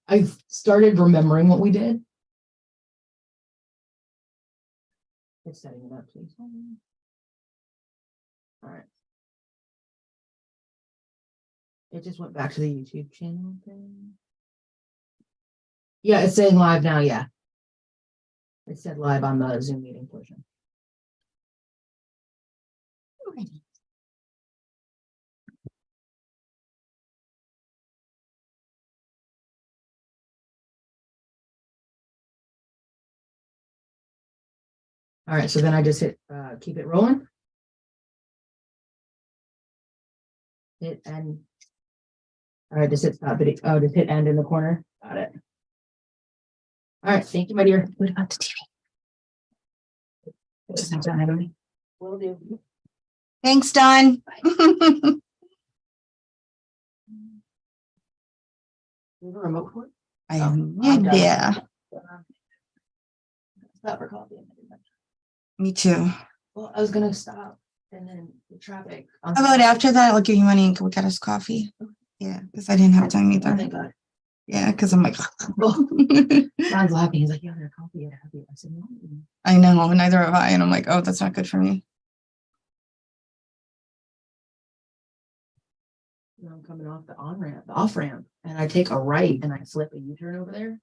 I've started remembering what we did. It's setting it up, please. All right. It just went back to the YouTube channel thing. Yeah, it's saying live now. Yeah. It said live on the Zoom meeting portion. All right, so then I just hit keep it rolling. Hit end. All right, just hit stop video. Oh, just hit end in the corner. Got it. All right, thank you, my dear. What about the TV? Will do. Thanks, Don. You have a remote for it? I I'm am. done. Yeah, Stop for coffee. me too. Well, I was gonna stop and then the traffic. How about after that, I'll give you money and go get us coffee. Yeah, because I didn't have time Oh, either. thank God. Yeah, because I'm like, Don's laughing. He's like, "Yeah, their coffee." I said, "No." I know, neither have I. And I'm like, oh, that's not good for me. I'm coming off the off ramp, and I take a right and I flip a U-turn over there.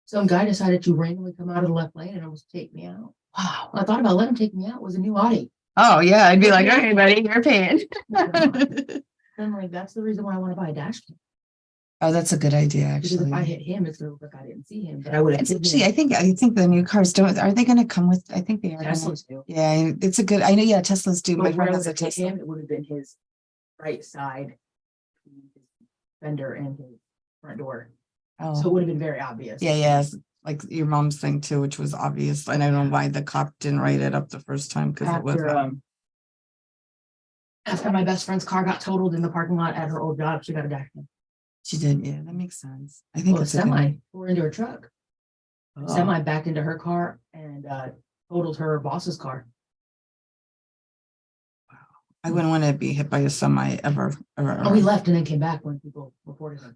Some guy decided to randomly come out of the left lane and almost take me out. Wow. I thought about letting him take me out. It was a new Audi. Oh, yeah, I'd be like, okay, buddy, you're paying. I'm like, that's the reason why I want to buy a dash cam. Oh, that's a good idea, Because actually. if I hit him, it's gonna look like I didn't see him, but I would have. It's actually, I think the new cars don't, are they going to come with, I think they are. Teslas do. Yeah, it's a good, I know, yeah, Teslas do. My But where friend I has a would have hit Tesla. him, it would have been his right side fender and his front door. So it Oh, would have been very obvious. yeah, yeah, like your mom's thing too, which was obvious. And I don't know why the cop didn't write it up the first time, because it was. After my best friend's car got totaled in the parking lot at her old job, she got a dash cam. She did, yeah, that makes sense. I think Well, a it's a good. semi tore into her truck. Oh. Semi backed into her car and totaled her boss's car. I wouldn't want to be hit by a semi ever. Oh, he left and then came back when people reported him.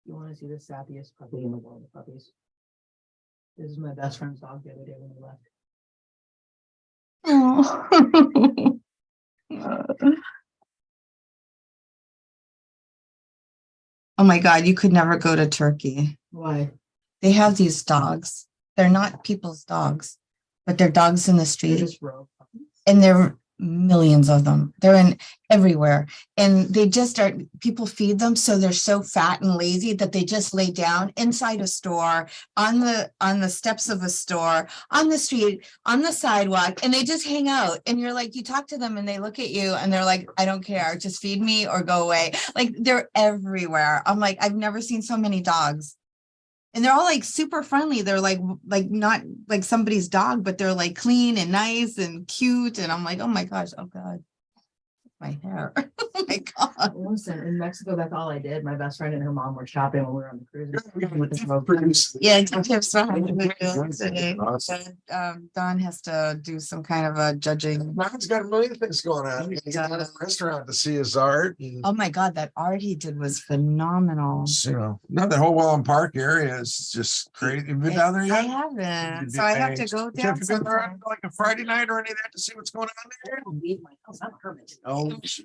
You want to see the sappiest puppy in the world of puppies? This is my best friend's dog the other day when we left. Oh my God, you could never go to Turkey. Why? They have these dogs. They're not people's dogs, but they're dogs in the They're street. just rogue puppies. And there are millions of them. They're in everywhere. And they just are, people feed them. So they're so fat and lazy that they just lay down inside a store, on the steps of a store, on the street, on the sidewalk, and they just hang out. And you're like, you talk to them and they look at you and they're like, I don't care, just feed me or go away. Like they're everywhere. I'm like, I've never seen so many dogs. And they're all like super friendly. They're like not like somebody's dog, but they're like clean and nice and cute. And I'm like, oh my gosh, oh God, my hair. Oh my God. Listen, in Mexico, that's all I did. My best friend and her mom were shopping when we were on the cruise. Yeah, Don has to do some kind of a judging. Don's got a million things going on. He's got a restaurant to see his art. And, Oh my God, that art he did was phenomenal. no, the whole Wallen Park area is just crazy. You've been down there I yet? haven't, so I have to go down. Have you been there on sometime. like a Friday night or any of that to see what's going on there? I don't leave my house. I'm a hermit. Oh, it's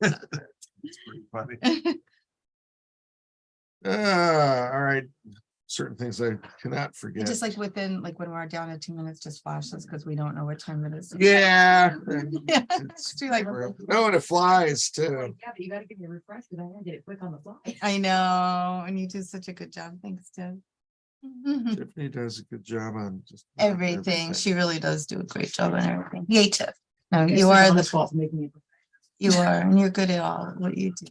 pretty funny. All right. Certain things I cannot forget. Just like within, like when we're down at 2 minutes, just flashes because we don't know what time it is. Yeah. Yeah. It's Too like, no, and it flies too. Yeah, but you got to give me a refresh because I did it quick on the fly. I know, and you do such a good job. Thanks, Deb. Tiffany does a good job on just Everything. She really does do a great job on everything. Yay, Tiff. No, It's you are Donna's the, fault for making me. you are, and you're good at all what you do.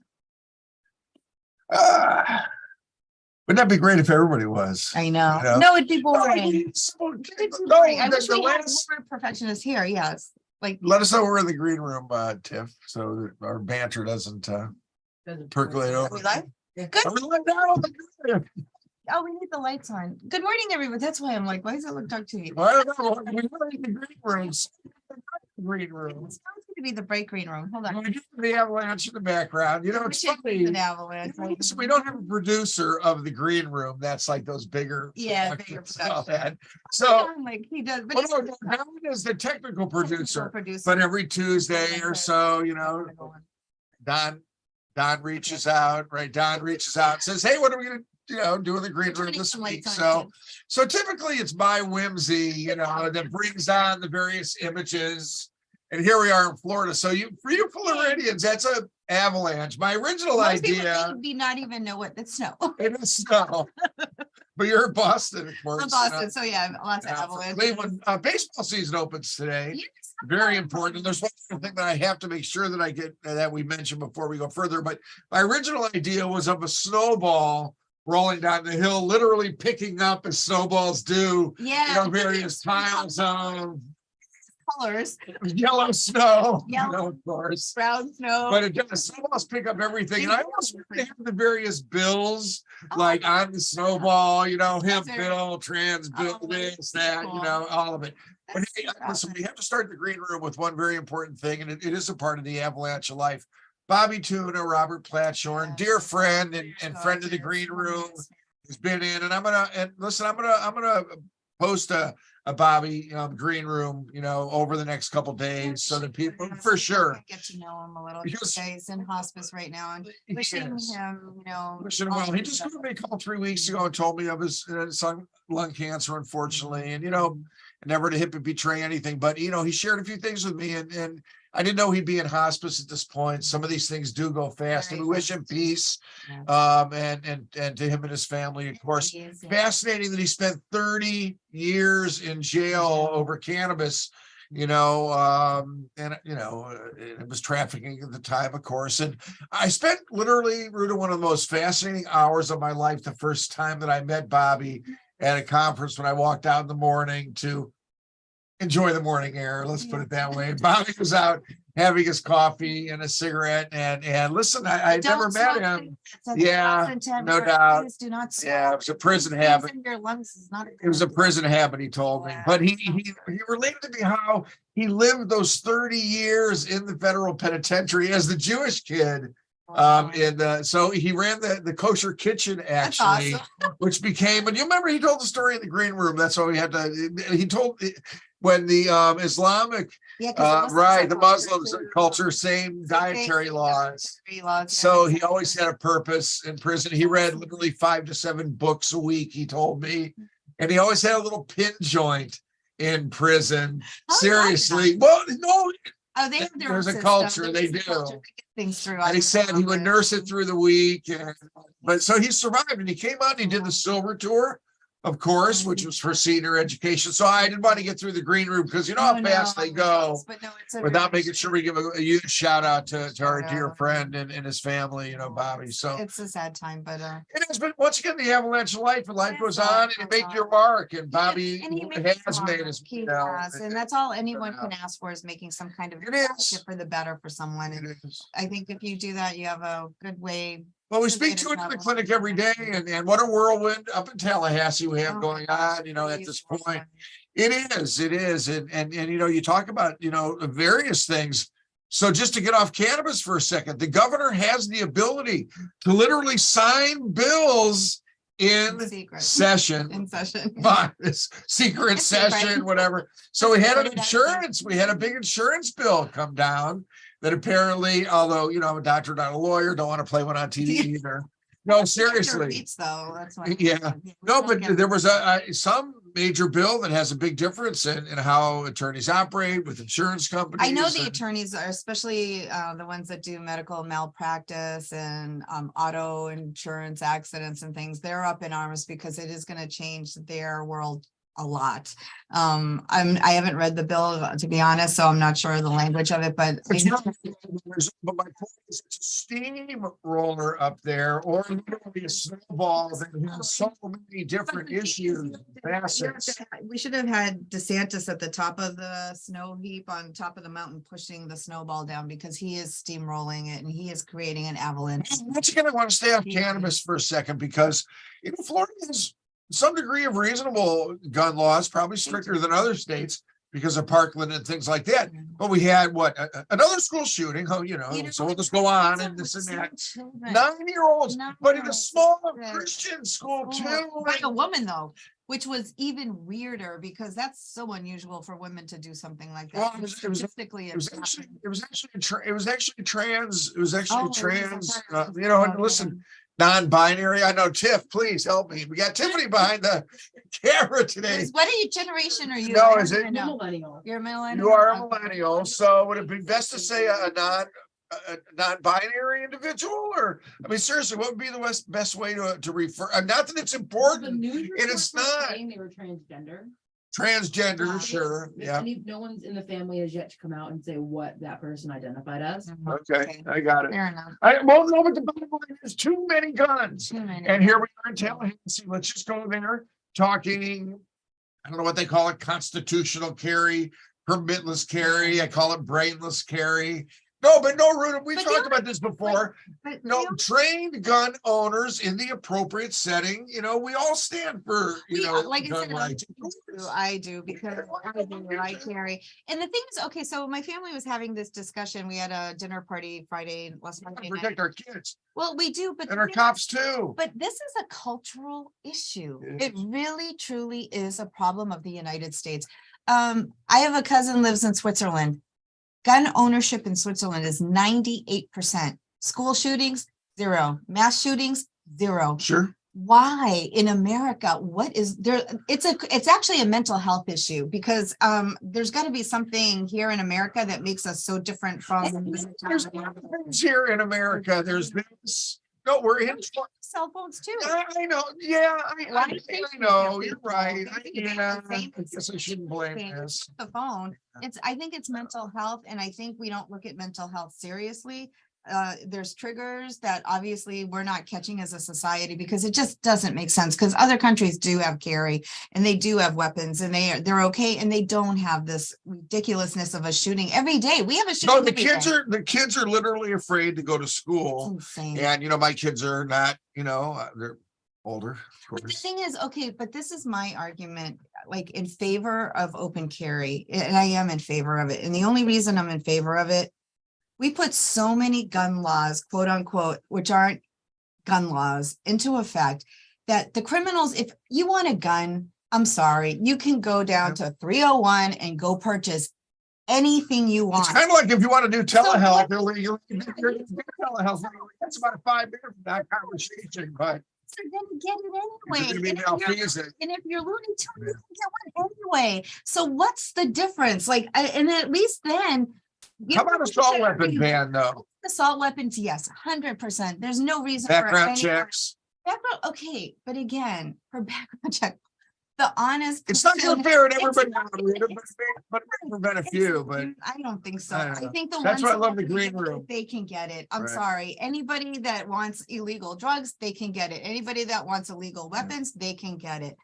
Wouldn't that be great if everybody was? I know. You know? No, it'd be No, boring. it's so- It'd be no, boring. I the- wish the we had last- more professionals here. Yes. Like, Let us know we're in the green room, Tiff, so that our banter doesn't percolate are over. we live? Yeah. Good. Are we live now? Oh, we need the lights on. Good morning, everyone. That's why I'm like, why does it look dark to me? Well, I don't know. We're in the green rooms. Green room. It's going to be the bright green room. Hold on. We get the avalanche in the background. You know, it's Which is funny. an avalanche. So we don't have a producer of the green room. That's like those bigger. Yeah, bigger productions and all production. that. So, I'm like, he does, but well, he's no, Howard is the technical a producer, producer. but every Tuesday or so, you know, Don reaches out, right? Don reaches out and says, hey, what are we gonna, do in the green room this week? So typically it's my whimsy, that brings on the various images. And here we are in Florida. So for you Floridians, that's a avalanche. My original Most people idea, maybe not even know what it's snow. it is snow. But you're in Boston, of course. From Boston, so yeah, lots of avalanches. Cleveland, baseball season opens today. Yes. Very important. There's one other thing that I have to make sure that I get that we mention before we go further. But my original idea was of a snowball rolling down the hill, literally picking up as snowballs do. Yeah. Various piles of colors. yellow snow. Yellow. Of course. Brown snow. But it does. Snowballs pick up everything. And I also want to have the various bills, like on the snowball, him, Bill, trans, Bill, this, that, all of it. But hey, listen, we have to start the green room with one very important thing, and it is a part of the avalanche of life. Bobby Tuna, Robert Platshorn, dear friend and friend of the green room, has been in, and I'm gonna post a Bobby green room, over the next couple days, so that people for sure get to know him a little. Because- He's in hospice right now, and wishing him, wishing him well. He just called me a couple 3 weeks ago and told me of his son lung cancer, unfortunately, and never to hit and betray anything, but he shared a few things with me, and I didn't know he'd be in hospice at this point. Some of these things do go fast, and we wish him peace. And to him and his family, of course. Fascinating that he spent 30 years in jail over cannabis, and it was trafficking at the time, of course. And I spent literally, Ruta, one of the most fascinating hours of my life the first time that I met Bobby at a conference when I walked out in the morning to enjoy the morning air. Let's put it that way. Bobby was out having his coffee and a cigarette, and listen, I never met him. Yeah, no doubt. Do not smoke. Yeah, it was a prison habit. In your lungs is not. It was a prison habit, he told me. But he related to me how he lived those 30 years in the federal penitentiary as the Jewish kid. So he ran the kosher kitchen, actually, which became, and you remember he told the story in the green room. That's why we had to, he told when the Islamic, the Muslims culture, same dietary laws. So he always had a purpose in prison. He read literally 5 to 7 books a week, he told me. And he always had a little pin joint in prison. Seriously. Well, no. Oh, they have their There's own a culture, system. they There's a do. culture. They get things through. And he said he would nurse it through the week. But so he survived, and he came out and he did the silver tour, of course, which was for senior education. So I didn't want to get through the green room because how fast they go, without making sure we give a huge shout out to our dear friend and his family, Bobby. So it's a sad time, but it has been, once again, the avalanche of life, and life goes on, and you make your mark, and Bobby has made his, and that's all anyone can ask for, is making some kind of for the better for someone. And I think if you do that, you have a good way. Well, we speak to it in the clinic every day, and what a whirlwind up in Tallahassee we have going on, at this point. It is. And you talk about, various things. So just to get off cannabis for a second, the governor has the ability to literally sign bills in session. By this secret session, whatever. So we had a big insurance bill come down that apparently, although, I'm a doctor, not a lawyer, don't want to play one on TV either. No, seriously. Though, that's why. Yeah. No, but there was some major bill that has a big difference in how attorneys operate with insurance companies. I know the attorneys are, especially the ones that do medical malpractice and auto insurance accidents and things, they're up in arms because it is going to change their world a lot. I haven't read the bill, to be honest, so I'm not sure of the language of it, but But my point is, it's a steam roller up there, or literally a snowball that has so many different issues, facets. we should have had DeSantis at the top of the snow heap on top of the mountain pushing the snowball down, because he is steamrolling it and he is creating an avalanche. Once again, I want to stay off cannabis for a second, because Florida has some degree of reasonable gun laws, probably stricter than other states because of Parkland and things like that. But we had another school shooting, so we'll just go on and this and that. 9-year-olds, but in a small Christian school too. By a woman though, which was even weirder because that's so unusual for women to do something like that. Well, it was actually trans. Listen, non-binary. I know, Tiff, please help me. We got Tiffany behind the camera today. What generation are you? No, is it? Millennial. You're a millennial. You are a millennial. So would it be best to say a non-binary individual, or I mean, seriously, what would be the best way to refer? Not that it's important, and it's not. They were transgender. Transgender, sure, yeah. No one's in the family has yet to come out and say what that person identified as. Okay, I got it. Fair enough. I won't know what the bottom line is. Too many guns. Too many. And here we are in Tallahassee. Let's just go there talking. I don't know what they call it: constitutional carry, permitless carry. I call it brainless carry. No, Ruta, we talked about this before. Trained gun owners in the appropriate setting. We all stand for, like gun rights. I do because I carry. And the thing is, okay, so my family was having this discussion. We had a dinner party last Friday night. Protect our kids. Well, we do, but and our cops too. But this is a cultural issue. It really, truly is a problem of the United States. I have a cousin lives in Switzerland. Gun ownership in Switzerland is 98%. School shootings, 0. Mass shootings, 0. Sure. Why in America? What is there? It's actually a mental health issue because there's got to be something here in America that makes us so different from. There's things here in America. There's this. No, we're in cell phones too. I know. Yeah, I know. You're right. I guess I shouldn't blame this. The phone. I think it's mental health, and I think we don't look at mental health seriously. There's triggers that obviously we're not catching as a society because it just doesn't make sense, because other countries do have carry and they do have weapons and they're okay, and they don't have this ridiculousness of a shooting every day. We have a shooting. No, the kids are literally afraid to go to school. It's insane. And my kids are not, they're older. But the thing is, okay, but this is my argument, like in favor of open carry, and I am in favor of it. And the only reason I'm in favor of it, we put so many gun laws, quote unquote, which aren't gun laws, into effect that the criminals, if you want a gun, I'm sorry, you can go down to 301 and go purchase anything you want. It's kind of like if you want to do telehealth, telehealth. That's about a 5-minute from that conversation, but so then get it anyway. And if you're Looney Tunes, you can get one anyway. So what's the difference? And at least then. How about assault weapon ban though? Assault weapons, yes, 100%. There's no reason background checks. Okay, but again, for background check, the honest. It's not going to ferret everybody out, but prevent a few. But I don't think so. I think that's why I love the green room. They can get it. I'm sorry. Anybody that wants illegal drugs, they can get it. Anybody that wants illegal weapons, they can get it.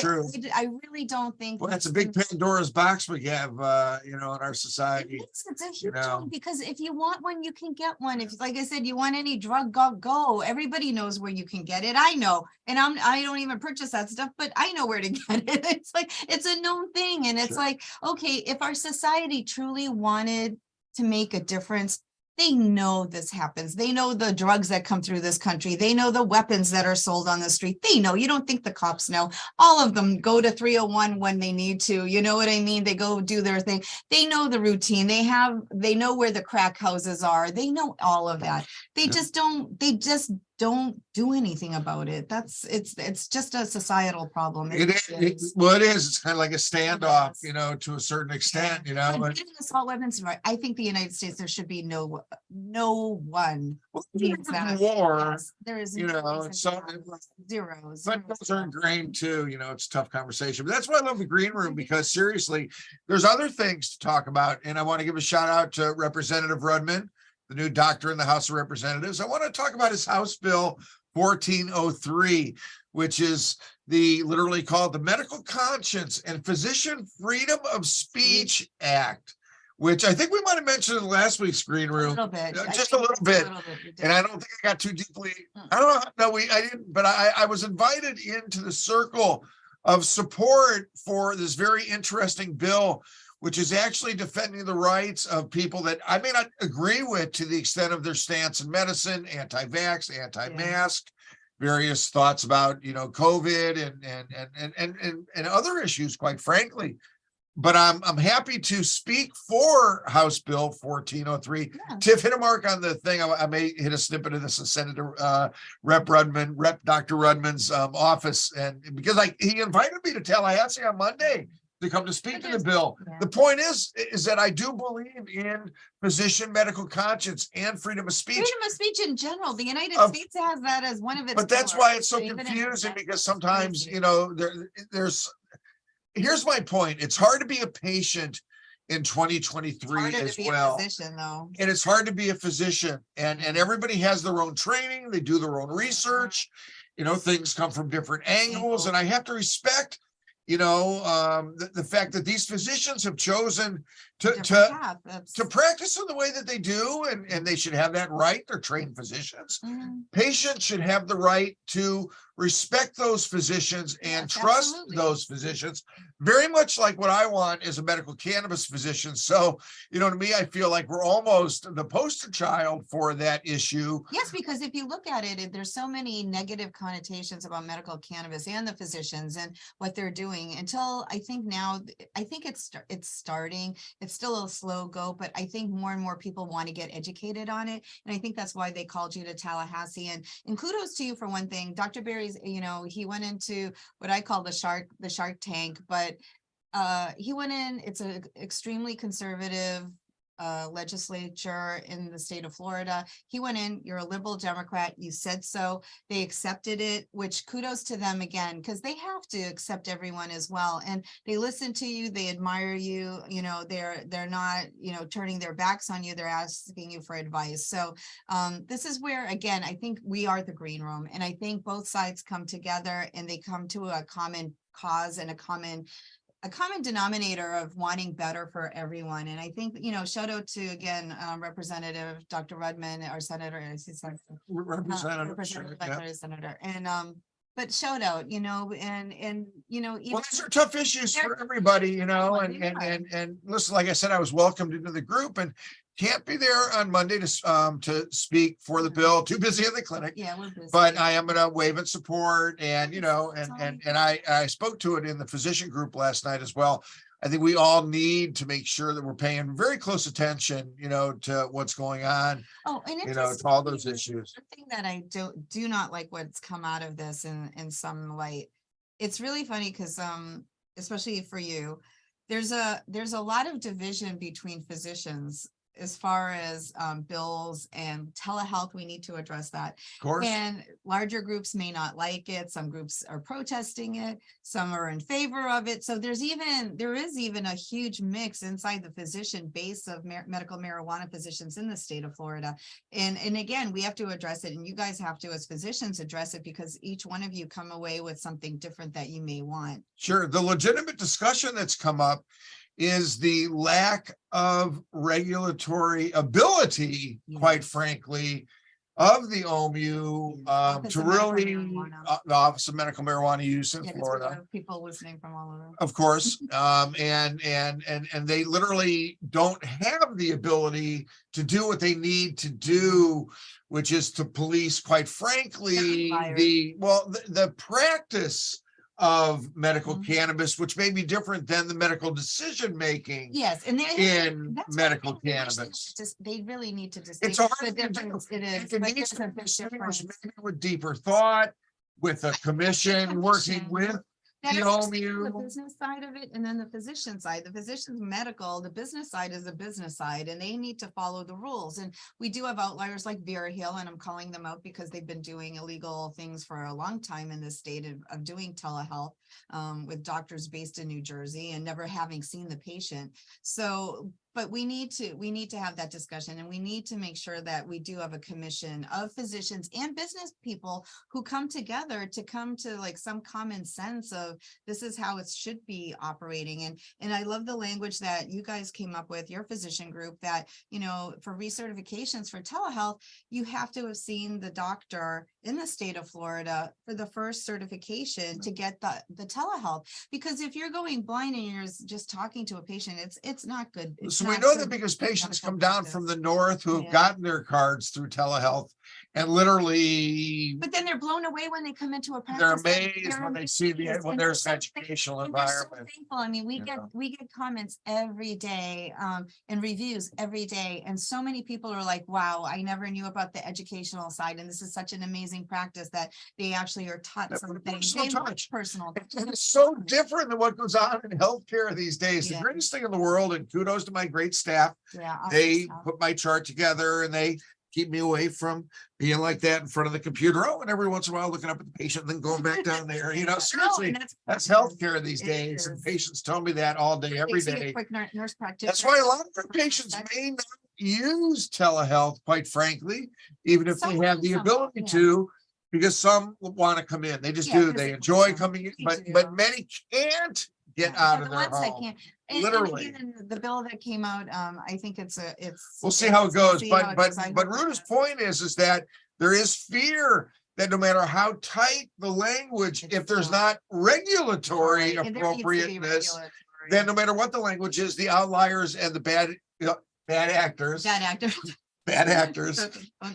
True. I really don't think. Well, that's a big Pandora's box we have, in our society. It's a huge one, because if you want one, you can get one. If, like I said, you want any drug, go. Everybody knows where you can get it. I know, and I don't even purchase that stuff, but I know where to get it. It's like it's a known thing, and it's like, okay, if our society truly wanted to make a difference, they know this happens. They know the drugs that come through this country. They know the weapons that are sold on the street. They know. You don't think the cops know. All of them go to 301 when they need to. You know what I mean? They go do their thing. They know the routine. They know where the crack houses are. They know all of that. They just don't do anything about it. It's just a societal problem. It is, well, it is. It's kind of like a standoff, you know, to a certain extent, you know. But But given assault weapons, right, I think the United States, there should be no one. well, needs that. war, Yes, there is you no know, reason so to have zero. but those are ingrained too, you know, it's a tough conversation. But that's why I love the green room, because seriously, there's other things to talk about. And I want to give a shout out to Representative Rudman, the new doctor in the House of Representatives. I want to talk about his House Bill 1403, which is literally called the Medical Conscience and Physician Freedom of Speech Act, which I think we might have mentioned in last week's green A room. little bit. Just a little bit. We did. And I don't think I got too deeply. I don't know. No, I didn't, but I was invited into the circle of support for this very interesting bill, which is actually defending the rights of people that I may not agree with to the extent of their stance in medicine, anti-vax, anti-mask, various thoughts about, you know, COVID and other issues, quite frankly. But I'm happy to speak for House Bill 1403. Yeah. Tiff, hit a mark on the thing. I may hit a snippet of this in Senator Rep Dr. Rudman's office, and because he invited me to Tallahassee on Monday to come to speak to the bill. Yeah. The point is that I do believe in physician medical conscience and freedom of speech. Freedom of speech in general. The United States has that as one of its. But that's why it's so Even in confusing, Mexico, because it's sometimes, crazy. you know, here's my point. It's hard to be a patient in 2023 Harder as to be well. a physician, though. And it's hard to be a physician, and everybody has their own training. They do their own research. You know, things come from different angles, and I have to respect, you know, the fact that these physicians have chosen to practice in the way that they do, and they should have that right. They're trained physicians. Patients should have the right to respect those physicians and trust absolutely. those physicians, very much like what I want as a medical cannabis physician. So, you know, to me, I feel like we're almost the poster child for that issue. Yes, because if you look at it, there's so many negative connotations about medical cannabis and the physicians and what they're doing until I think now, I think it's starting. It's still a slow go, but I think more and more people want to get educated on it. And I think that's why they called you to Tallahassee. And kudos to you for one thing. Dr. Berry's, you know, he went into what I call the shark tank, but he went in, it's an extremely conservative legislature in the state of Florida. He went in, you're a liberal Democrat, you said so, they accepted it, which kudos to them again, because they have to accept everyone as well. And they listen to you, they admire you, you know, they're not, you know, turning their backs on you, they're asking you for advice. So this is where, again, I think we are the green room, and I think both sides come together and they come to a common cause and a common denominator of wanting better for everyone. And I think, you know, shout out to, again, Representative Dr. Rudman, our senator, Senator. And, but shout out, you know, and, you know, even, well, these are tough issues for everybody, you know, and listen, like I said, I was welcomed into the group and can't be there on Monday to speak for the bill. Too busy in the clinic. Yeah, we're busy. But I am gonna wave in support, and you know, and I spoke to it in the physician group last night as well. I think we all need to make sure that we're paying very close attention, you know, to what's going on. Oh, and you know, to all those issues. One thing that I do not like what's come out of this in some light. It's really funny because especially for you, there's a lot of division between physicians as far as bills and telehealth. We need to address that. Of course. And larger groups may not like it. Some groups are protesting it. Some are in favor of it. So there is even a huge mix inside the physician base of medical marijuana physicians in the state of Florida. And again, we have to address it, and you guys have to, as physicians, address it, because each one of you come away with something different that you may want. Sure. The legitimate discussion that's come up is the lack of regulatory ability, quite frankly, of the OMU to really the Office of Medical Marijuana Use in Florida. People listening from all over. Of course, and they literally don't have the ability to do what they need to do, which is to police, quite frankly, the practice of medical Mhm. cannabis, which may be different than the medical decision making Yes, and in that's medical what I wish cannabis. they really need to It's distinguish hard the to do. difference. It is, It but needs there's to a be big distinguished difference. maybe with deeper thought, with a commission working commission with That the understands the OMU. business side of it, and then the physician side. The physician's medical, the business side is the business side, and they need to follow the rules. And we do have outliers like Vera Hill, and I'm calling them out because they've been doing illegal things for a long time in this state of doing telehealth with doctors based in New Jersey and never having seen the patient. So, but we need to have that discussion, and we need to make sure that we do have a commission of physicians and business people who come together to come to like some common sense of this is how it should be operating. And I love the language that you guys came up with, your physician group, that, you know, for recertifications for telehealth, you have to have seen the doctor in the state of Florida for the first certification to get the telehealth. Because if you're going blind and you're just talking to a patient, it's not good. It's So we not know good that because patients medical come down practice. from the north who have Yeah. gotten their cards through telehealth and literally But then they're blown away when they come into a they're practice. amazed when they see the, when And there's they're an so educational And they're so environment. thankful. I mean, Yeah. we get comments every day, and reviews every day. And so many people are like, wow, I never knew about the educational side. And this is such an amazing practice that they actually are taught That something. personal They like touch. personal. And it's so different than what goes on in healthcare these days. The Yeah. greatest thing in the world, and kudos to my great staff, Yeah. they awesome. put my chart together and they keep me away from being like that in front of the computer. Oh, and every once in a while looking up at the patient and then going back down there. You know, No, seriously, and that's important. healthcare these It days. And is. patients tell me that all day, every They see a day. quick nurse practitioner. That's why a lot of our patients may not use telehealth, quite frankly, even if they have the ability to, because some want to come in. They just Yeah, do. 'cause They they enjoy want to. coming in, They but do. many can't get Yeah, out for of the their ones that home. can't. Literally. And the bill that came out, I think it's. We'll see how it we'll goes, see how it but goes. I but hope it Ruta's does. point is that there is fear that no matter how tight the language, It's if there's not. not regulatory Right, and there needs to be appropriateness, regulatory. then no matter what the language is, the outliers and the bad actors, That actor. bad actors.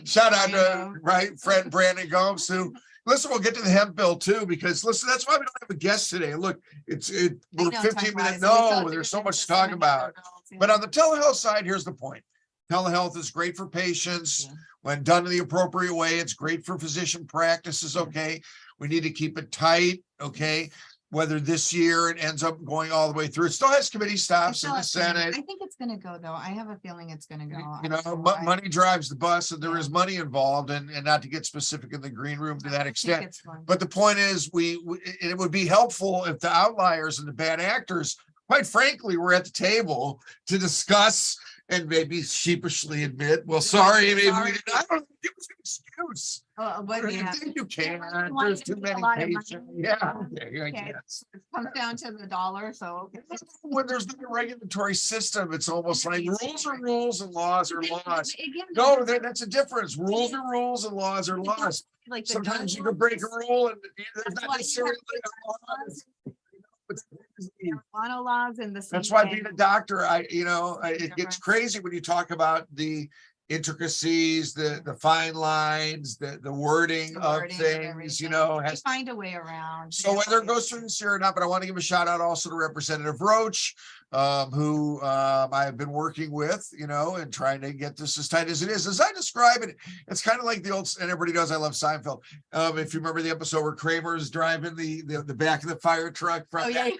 Shout out to right friend Brandon Gomes, who listen, we'll get to the hemp bill too, because listen, that's why we don't have a guest today. Look, we're 15 minutes. No, there's so much to talk about. But on the telehealth side, here's the point. Telehealth is great for patients. Yeah. When done in the appropriate way, it's great for physician practices. Okay. We need to keep it tight. Okay. Whether this year it ends up going all the way through, it still has committee stops in the Senate. I think it's gonna go though. I have a feeling it's gonna go. You know, money drives the bus, and there is money involved, and not to get specific in the green room to that extent. But the point is, it would be helpful if the outliers and the bad actors, quite frankly, were at the table to discuss and maybe sheepishly admit, well, sorry, maybe we didn't. I don't give us an excuse. What do you have? You can't. You want There's it to too be a many lot of money? patients. Yeah. Okay, I Okay, guess. it comes down to the dollar, so. When there's no regulatory system, it's almost like rules are rules and laws are laws. Again, No, that's a difference. Rules are rules and laws are laws. like the Sometimes you gun can break a laws, rule and there's That's not why you necessarily have a law. marijuana laws and the. That's same why way. being a doctor, it gets crazy when you talk about the intricacies, the fine lines, the wording The of wording of things, everything. has They find a way around. so whether it goes through this year or not, but I want to give a shout out also to Representative Roach, who I have been working with, and trying to get this as tight as it is. As I describe it, it's kind of like the old, and everybody knows I love Seinfeld. If you remember the episode where Kramer's driving the back of the fire truck from. Oh, yeah.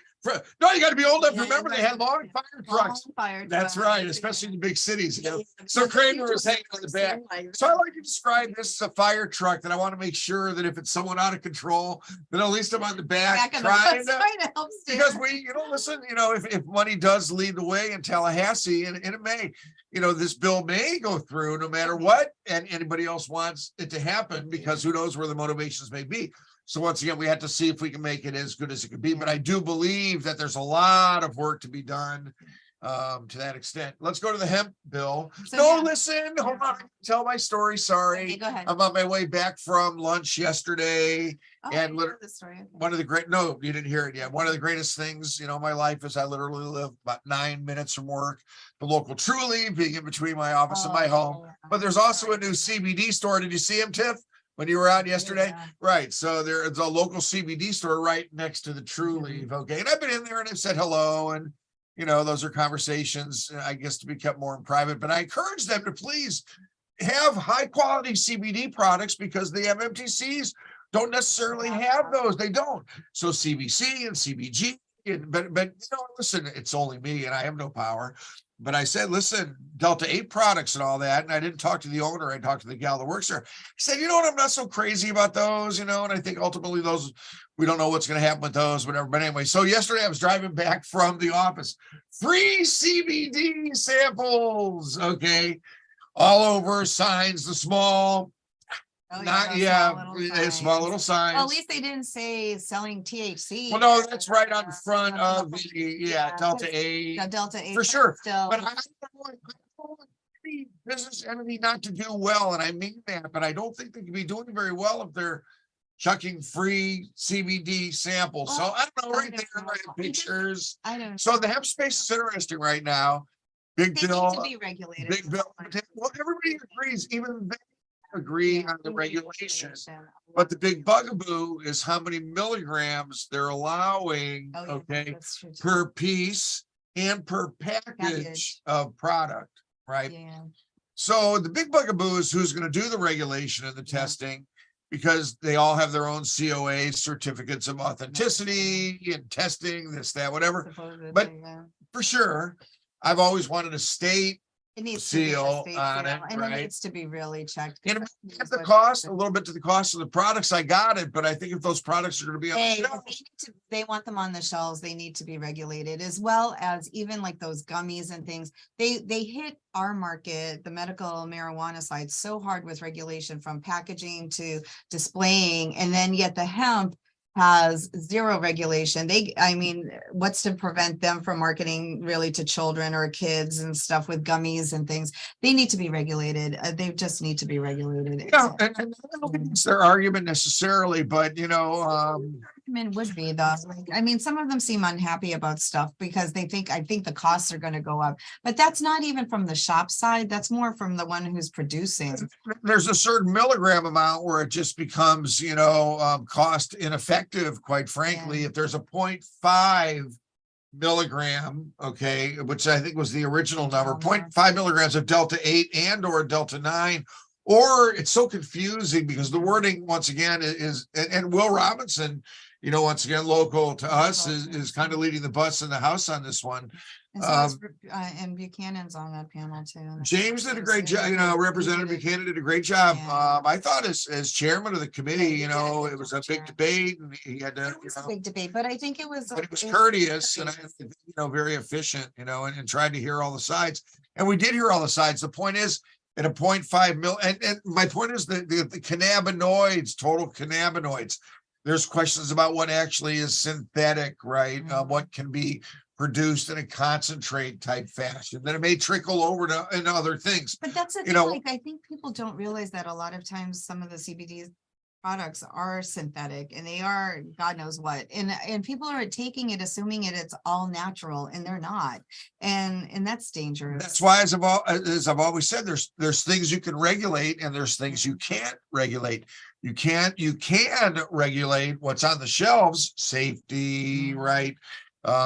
No, you got to be old enough to Yeah, remember they had long fire trucks. That's right, especially in the big cities. So Kramer was hanging on the back. So I like to describe this as a fire truck that I want to make sure that if it's someone out of control, then at least I'm on the back trying to help because listen, if money does lead the way in Tallahassee, and it may, this bill may go through no matter what, and anybody else wants it to happen, because who knows where the motivations may be. So once again, we have to see if we can make it as good as it could be. But I do believe that there's a lot of work to be done to that extent. Let's go to the hemp bill. Listen, hold on. Tell my story. Sorry. Okay, go ahead. I'm on my way back from lunch yesterday. And one of the great, no, you didn't hear it yet. One of the greatest things, my life is I literally live about 9 minutes from work. The local Truly being in between my office and my home. But there's also a new CBD store. Did you see him, Tiff? when you were out yesterday? Yeah. Right, so there's a local CBD store right next to the True Leaf, okay, and I've been in there and I've said hello, and those are conversations, I guess, to be kept more in private, but I encourage them to please have high quality CBD products because the MMTCs don't necessarily have those. They don't. So CBC and CBG, but listen, it's only me and I have no power. But I said, listen, Delta 8 products and all that. And I didn't talk to the owner. I talked to the gal that works there. I said, you know what? I'm not so crazy about those, and I think ultimately those, we don't know what's going to happen with those, whatever. But anyway, so yesterday I was driving back from the office, free CBD samples. Okay. All over signs, the small, Oh, not, those yeah, small little it's small little signs. Well, at signs. least they didn't say selling THC. Well, no, that's right on front of the, Yeah, Delta The 8, Delta 8. for sure. Still, But I don't want any business entity not to do well, and I mean that, but I don't think they can be doing very well if they're chucking free CBD samples. So Well, I don't know, I right don't there, know. right, pictures. I don't So know. the hemp space is interesting right now. Big They need Bill, to be regulated. Big Bill. Well, everybody agrees, even they agree on the regulation. But the big bugaboo is how many milligrams they're allowing, Oh, yeah, okay, that's true too. per piece and per package Package. of product, right? Yeah. So the big bugaboo is who's going to do the regulation and the Yeah. testing, because they all have their own COA, certificates of authenticity and testing, this, that, whatever. Supposedly, But yeah. for sure, I've always wanted a state It needs to be a seal state on seal, it, and it right? needs to be really checked. And because at that's the what- cost, a little bit to the cost of the products, I got it, but I think if those products are going to be on the Hey, shelf, they want them on the shelves, they need to be regulated, as well as even like those gummies and things. They hit our market, the medical marijuana side, so hard with regulation, from packaging to displaying, and then yet the hemp has zero regulation. I mean, what's to prevent them from marketing really to children or kids and stuff with gummies and things? They need to be regulated. They just need to be regulated. yeah, and I don't think it's their argument necessarily, but Argument would be though, like, I mean, some of them seem unhappy about stuff because I think the costs are going to go up, but that's not even from the shop side. That's more from the one who's producing. there's a certain milligram amount where it just becomes, cost ineffective, quite frankly. Yeah. If there's a 0.5 milligram, okay, which I think was the original number, 0.5 milligrams of Delta 8 and or Delta 9, or it's so confusing because the wording, once again, is and Will Robinson, once again, local to us, is kind of leading the bus in the house on this one. And so and Buchanan's on that panel too. James did a great job, Representative Buchanan did a great job. Yeah. I thought as chairman of the committee, Yeah, he did a good it was job, a big Chair. debate, and he had to, It was a big debate, but I think it was. but it was courteous and very efficient, and tried to hear all the sides. And we did hear all the sides. The point is, at a 0.5 mil, and my point is the cannabinoids, total cannabinoids. There's questions about what actually is synthetic, right? What can be produced in a concentrate type fashion, then it may trickle over to into other things. But that's the thing, like, I think people don't realize that a lot of times some of the CBD products are synthetic, and they are God knows what, and people are taking it assuming it's all natural, and they're not, and that's dangerous. That's why, as I've always said, there's things you can regulate and there's things you can't regulate. You can regulate what's on the shelves, safety, right?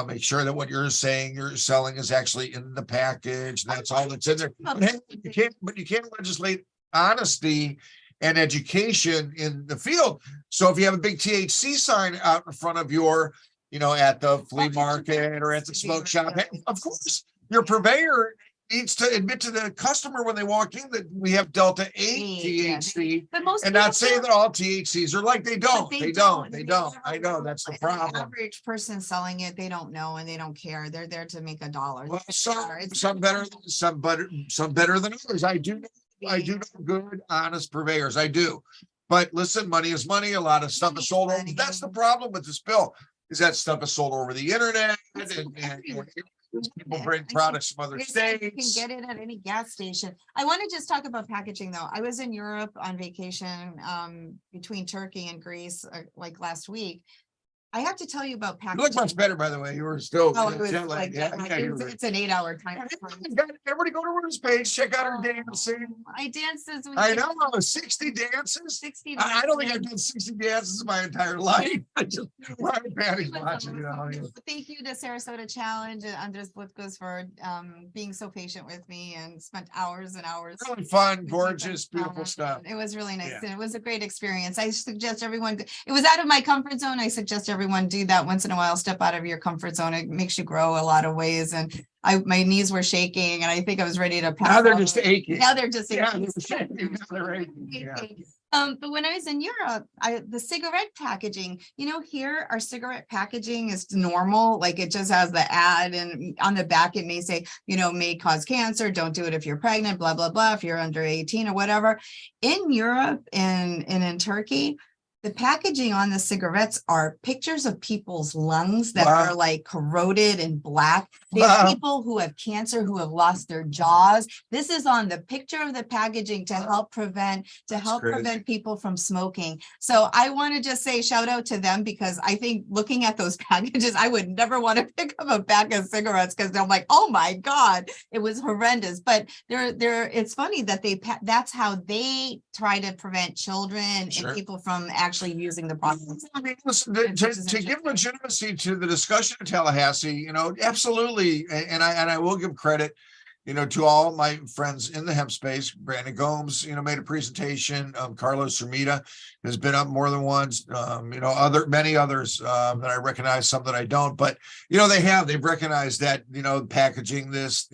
Make sure that what you're saying you're selling is actually in the package. That's all that's in there. But you can't legislate honesty and education in the field. So if you have a big THC sign out in front of your, at the flea market or at the smoke shop, of course, your purveyor needs to admit to the customer when they walk in that we have Delta 8 THC, but most and not say that all THCs are like they don't. They don't. I know that's the problem. The average person selling it, they don't know and they don't care. They're there to make $1. Well, some better, some better than others. I do know good, honest purveyors. I do. But listen, money is money. A lot of stuff is sold over. That's the problem with this bill, is that stuff is sold over the internet, and people bring products from other states. You can get it at any gas station. I want to just talk about packaging though. I was in Europe on vacation between Turkey and Greece like last week. I have to tell you about You look packaging. much better, by the way. You were still. Oh, it was jet like, lagged. Yeah, you were- it's an 8-hour time. Everybody go to Ruta's page, check out her Oh, dancing. I danced this week. I know, 60 dances. 60. I don't think I've done 60 dances in my entire life. I just, was- Patty's It was watching, you know. awesome. Thank you to Sarasota Challenge and Andres Butkus for being so patient with me and spent hours and hours. Really fun, with me. gorgeous, beautiful stuff. It was really nice Yeah. and it was a great experience. I suggest everyone, it was out of my comfort zone. I suggest everyone do that once in a while, step out of your comfort zone. It makes you grow a lot of ways. And my knees were shaking and I think I was ready to pass Now they're out. just aching. Now they're just Yeah, aching. they're shaking. Now they're aching, yeah. But when I was in Europe, the cigarette packaging, here our cigarette packaging is normal. Like it just has the ad and on the back, it may say, may cause cancer. Don't do it if you're pregnant, blah, blah, blah, if you're under 18 or whatever. In Europe and in Turkey, the packaging on the cigarettes are pictures of people's lungs that Wow. are like corroded and black. They have Wow. people who have cancer, who have lost their jaws. This is on the picture of the packaging to help prevent crazy. people from smoking. So I want to just say shout out to them because I think looking at those packages, I would never want to pick up a pack of cigarettes because I'm like, oh my God, it was horrendous. But it's funny that that's how they try to prevent children Sure. and people from actually using the product. I mean, listen, to give legitimacy to the discussion in Tallahassee, absolutely. And I will give credit, to all my friends in the hemp space. Brandon Gomes, made a presentation. Carlos Cermita has been up more than once. Many others that I recognize, some that I don't, but they've recognized that, packaging this,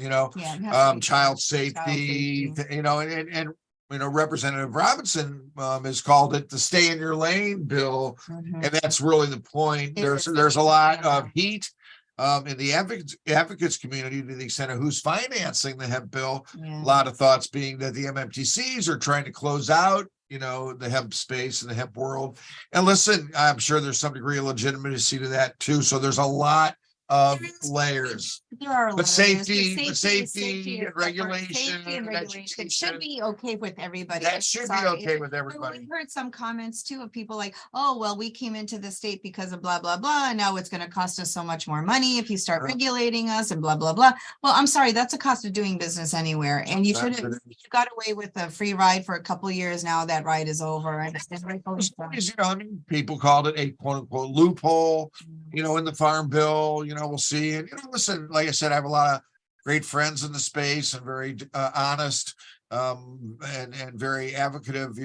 child safety, and Representative Robinson has called it the stay in your lane bill. Mhm. And that's really the point. It There's is. a lot of heat in the advocates community to the extent of who's financing the hemp bill. Yeah. A lot of thoughts being that the MMTCs are trying to close out, the hemp space and the hemp world. And listen, I'm sure there's some degree of legitimacy to that too. So there's a lot of layers. There are a lot But of layers. safety and regulation Safety and and regulation should be okay with everybody. That should be Sorry. okay with But everybody. we've heard some comments too of people like, oh, well, we came into the state because of blah, blah, blah. And now it's going to cost us so much more money if you start Sure. regulating us and blah, blah, blah. Well, I'm sorry, that's a cost of doing business anywhere. And you That's should have it. you got away with a free ride for a couple of years now. That ride is over. And People called it a quote unquote loophole, in the farm bill, we'll see. And, listen, like I said, I have a lot of great friends in the space and very honest and very advocative,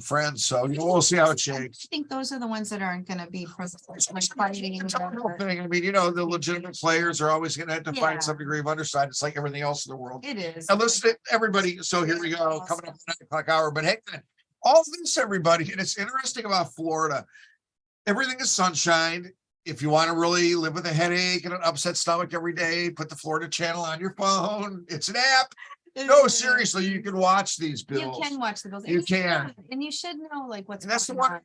friends. So, we'll see how it shakes. I think those are the ones that aren't going to be fighting. It's a whole thing. I mean, the legitimate players are always going to have to Yeah. find some degree of underside. It's like everything else in the world. It is. And listen, everybody. So here we go, coming up the 9 o'clock hour. But hey, all this, everybody, and it's interesting about Florida. Everything is sunshine. If you want to really live with a headache and an upset stomach every day, put the Florida channel on your phone. It's an app. No, seriously, you can watch these bills. You can watch the bills. You and can. should, and you should know like what's And that's the going one.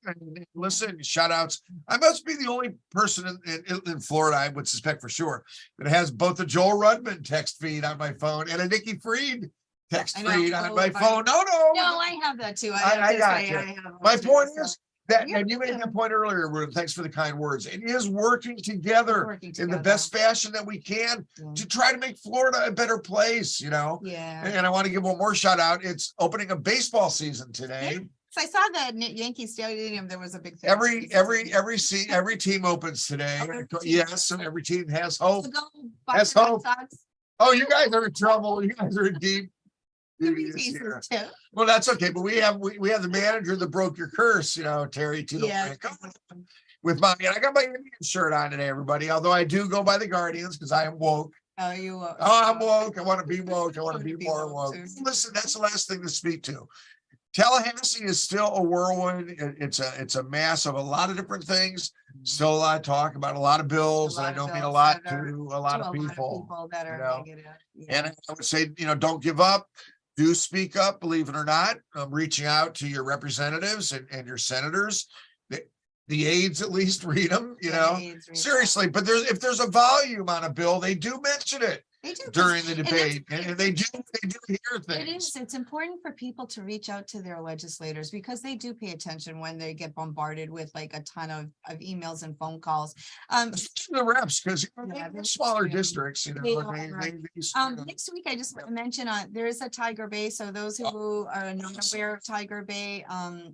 on. Listen, shout outs. I must be the only person in Florida, I would suspect for sure, that has both a Joel Rudman text feed on my phone and a Nikki Fried text I know. feed on Oh, my I- phone. No. No, I have that too. I got you. My point is that, Yeah. and you made that point earlier, Ruta. Thanks for the kind words. It is working together in the best fashion that we can to try to make Florida a better place, Yeah. And I want to give one more shout out. It's opening a baseball season today. So I saw that Yankee Stadium. There was a big thing. Every team opens today. Every team. Yes, and every team has hope. So go That's Boston Red hope. Sox. Oh, you guys are in trouble. You guys are in deep. Three this year. pieces too. Well, that's okay, but we have the manager that broke your curse, Terry Tito Yeah. Franco, with and I got my Indian shirt on today, everybody. Although I do go by the Guardians because I am woke. Oh, you. I'm woke. I want to be woke. I want to be more woke. too. Listen, that's the last thing to speak to. Tallahassee is still a whirlwind. It's a mass of a lot of different things. Still a lot of talk about a lot of bills, and I don't mean a lot to a lot of people. That are negative. And I would say, don't give up. Do speak up, believe it or not. Reaching out to your representatives and your senators. The aides at least read them, seriously. But if there's a volume on a bill, they do mention it. They do. 'Cause during the and that's- debate, and they do hear It things. is. It's important for people to reach out to their legislators because they do pay attention when they get bombarded with like a ton of emails and phone calls. Especially the reps, because Yeah, they're that's smaller true. districts, you know. They they- are. Next week, I just want to mention, there is a Tiger Bay. So those who are not aware of Tiger Bay,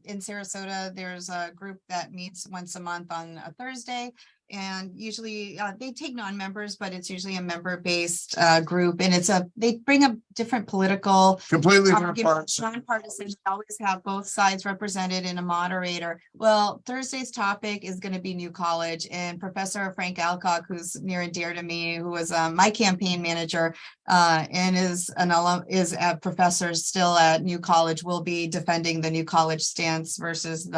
in Sarasota, there's a group that meets once a month on a Thursday. And usually, they take non-members, but it's usually a member-based, group, and they bring up different political Completely arguments, nonpartisan. nonpartisan, we always have both sides represented in a moderator. Well, Thursday's topic is going to be New College, and Professor Frank Alcock, who's near and dear to me, who was my campaign manager, and is a professor still at New College, will be defending the New College stance versus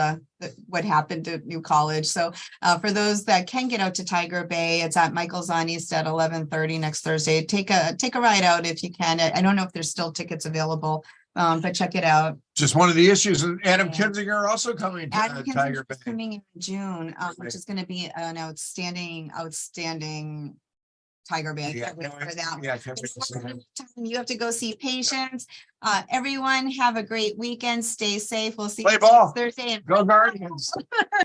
what happened to New College. So for those that can get out to Tiger Bay, it's at Michael's on East at 11:30 next Thursday. Take a ride out if you can. I don't know if there's still tickets available, but check it out. Just one of the issues, and Adam Yeah. Kinzinger also coming to Adam Tiger Kinzinger is Bay. coming in June, which is going to be an outstanding Tiger Bay. I Yeah, can't wait for that. yeah, You have to go see patients. Everyone have a great weekend. Stay safe. We'll see Play you ball. next Thursday. Go Guardians.